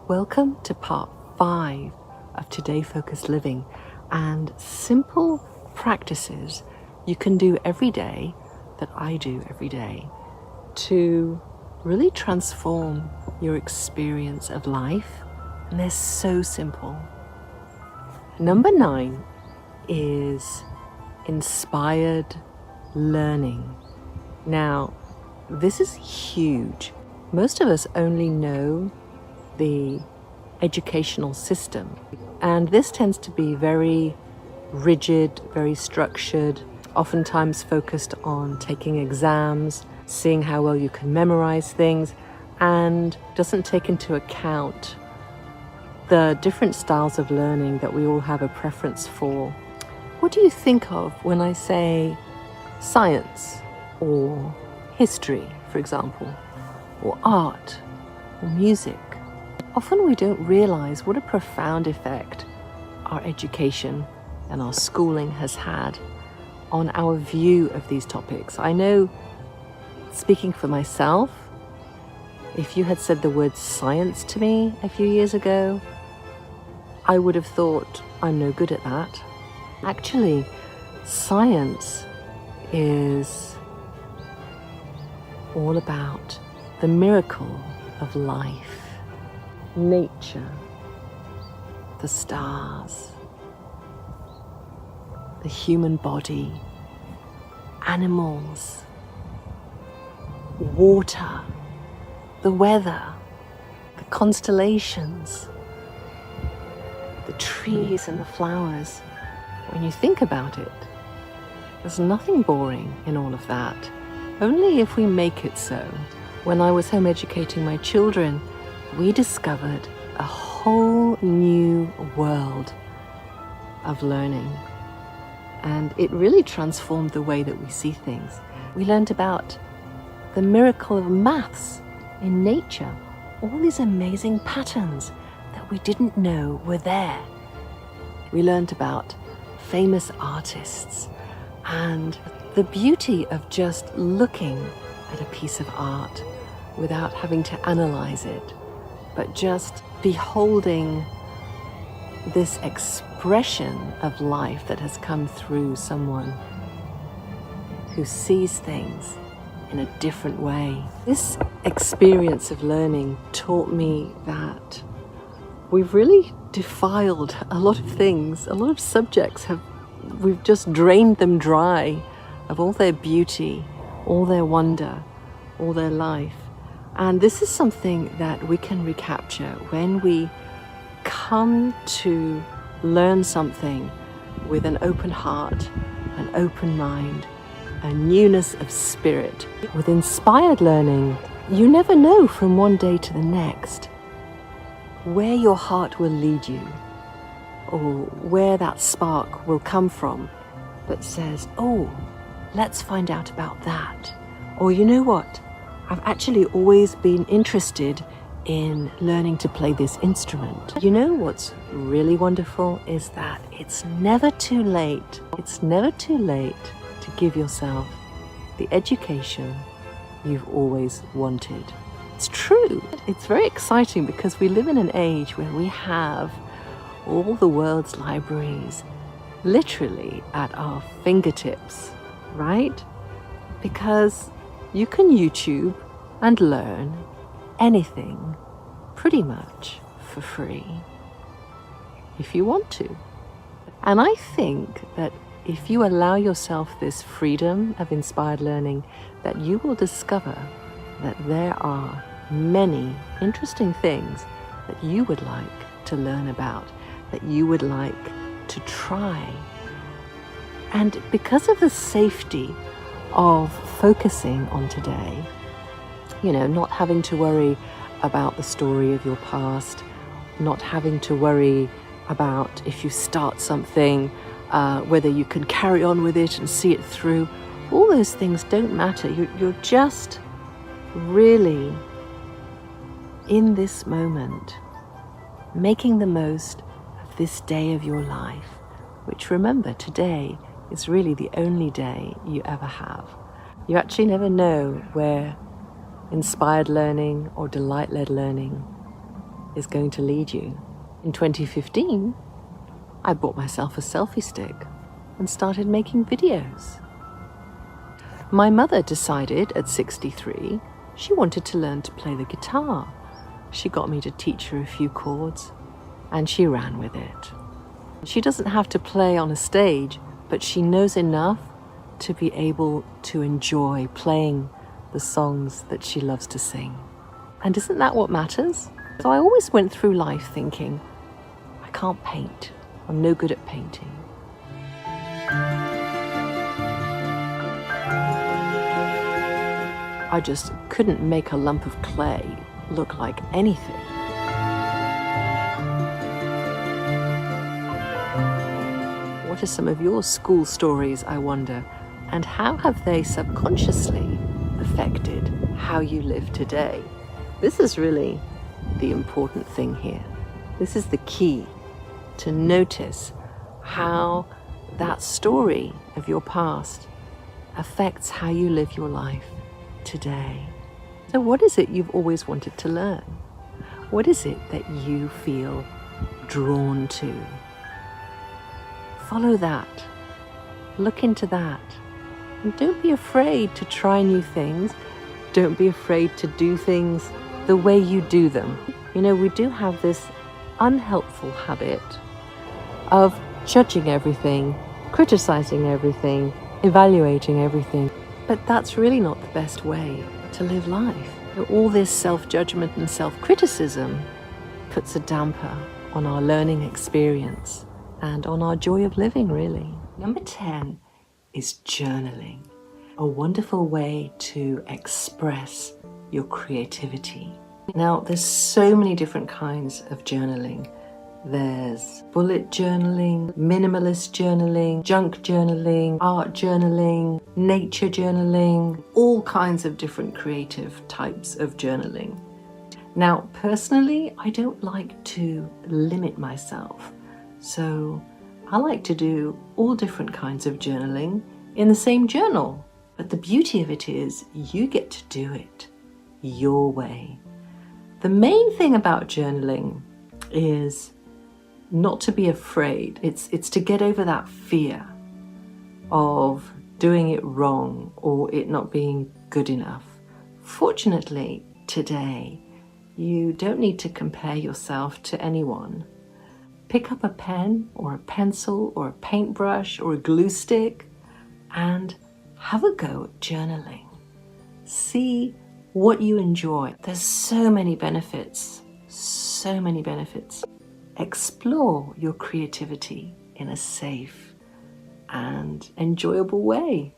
Welcome to part 5 of Today Focused Living and simple practices you can do every day, that I do every day, to really transform your experience of life. And they're so simple. Number 9 is inspired learning. Now, this is huge. Most of us only know the educational system, and this tends to be very rigid, very structured, oftentimes focused on taking exams, seeing how well you can memorize things, and doesn't take into account the different styles of learning that we all have a preference for. What do you think of when I say science or history, for example, or art or music? Often we don't realize what a profound effect our education and our schooling has had on our view of these topics. I know, speaking for myself, if you had said the word science to me a few years ago, I would have thought I'm no good at that. Actually, science is all about the miracle of life. Nature, the stars, the human body, animals, water, the weather, the constellations, the trees and the flowers. When you think about it, there's nothing boring in all of that, only if we make it so. When I was home educating my children, we discovered a whole new world of learning, and it really transformed the way that we see things. We learned about the miracle of maths in nature, all these amazing patterns that we didn't know were there. We learned about famous artists and the beauty of just looking at a piece of art without having to analyze it, but just beholding this expression of life that has come through someone who sees things in a different way. This experience of learning taught me that we've really defiled a lot of things. A lot of subjects we've just drained them dry of all their beauty, all their wonder, all their life. And this is something that we can recapture when we come to learn something with an open heart, an open mind, a newness of spirit. With inspired learning, you never know from one day to the next where your heart will lead you, or where that spark will come from that says, oh, let's find out about that. Or you know what? I've actually always been interested in learning to play this instrument. You know what's really wonderful is that it's never too late. It's never too late to give yourself the education you've always wanted. It's true. It's very exciting because we live in an age where we have all the world's libraries literally at our fingertips, right? Because you can YouTube and learn anything pretty much for free if you want to. And I think that if you allow yourself this freedom of inspired learning, that you will discover that there are many interesting things that you would like to learn about, that you would like to try. And because of the safety of focusing on today, not having to worry about the story of your past, not having to worry about if you start something, whether you can carry on with it and see it through, all those things don't matter. You're just really in this moment, making the most of this day of your life, which, remember, today is really the only day you ever have. You actually never know where inspired learning or delight-led learning is going to lead you. In 2015, I bought myself a selfie stick and started making videos. My mother decided at 63 she wanted to learn to play the guitar. She got me to teach her a few chords, and she ran with it. She doesn't have to play on a stage, but she knows enough to be able to enjoy playing the songs that she loves to sing. And isn't that what matters? So I always went through life thinking, I can't paint. I'm no good at painting. I just couldn't make a lump of clay look like anything. What are some of your school stories, I wonder, and how have they subconsciously affected how you live today? This is really the important thing here. This is the key, to notice how that story of your past affects how you live your life today. So what is it you've always wanted to learn? What is it that you feel drawn to? Follow that. Look into that. And don't be afraid to try new things. Don't be afraid to do things the way you do them. You know, we do have this unhelpful habit of judging everything, criticizing everything, evaluating everything. But that's really not the best way to live life. All this self-judgment and self-criticism puts a damper on our learning experience and on our joy of living, really. Number 10 is journaling, a wonderful way to express your creativity. Now, there's so many different kinds of journaling. There's bullet journaling, minimalist journaling, junk journaling, art journaling, nature journaling, all kinds of different creative types of journaling. Now, personally, I don't like to limit myself. So I like to do all different kinds of journaling in the same journal. But the beauty of it is you get to do it your way. The main thing about journaling is not to be afraid. It's to get over that fear of doing it wrong or it not being good enough. Fortunately, today, you don't need to compare yourself to anyone. Pick up a pen or a pencil or a paintbrush or a glue stick and have a go at journaling. See what you enjoy. There's so many benefits, so many benefits. Explore your creativity in a safe and enjoyable way.